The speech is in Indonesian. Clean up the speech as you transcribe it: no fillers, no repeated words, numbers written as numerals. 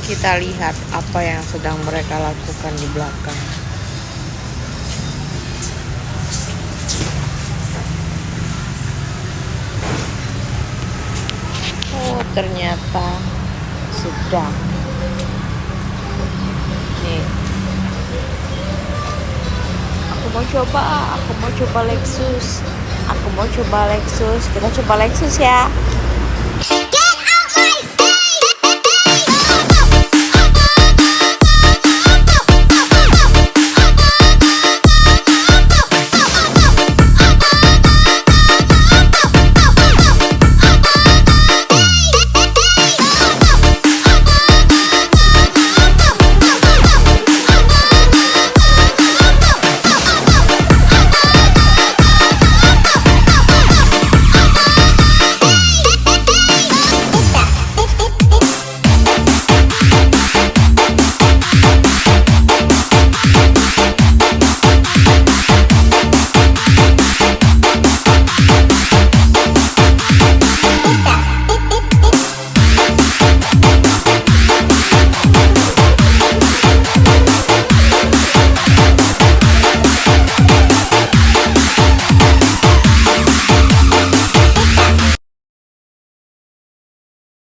Kita lihat apa yang sedang mereka lakukan di belakang. Oh, ternyata sedang. Nih, aku mau coba Lexus. Kita coba Lexus ya.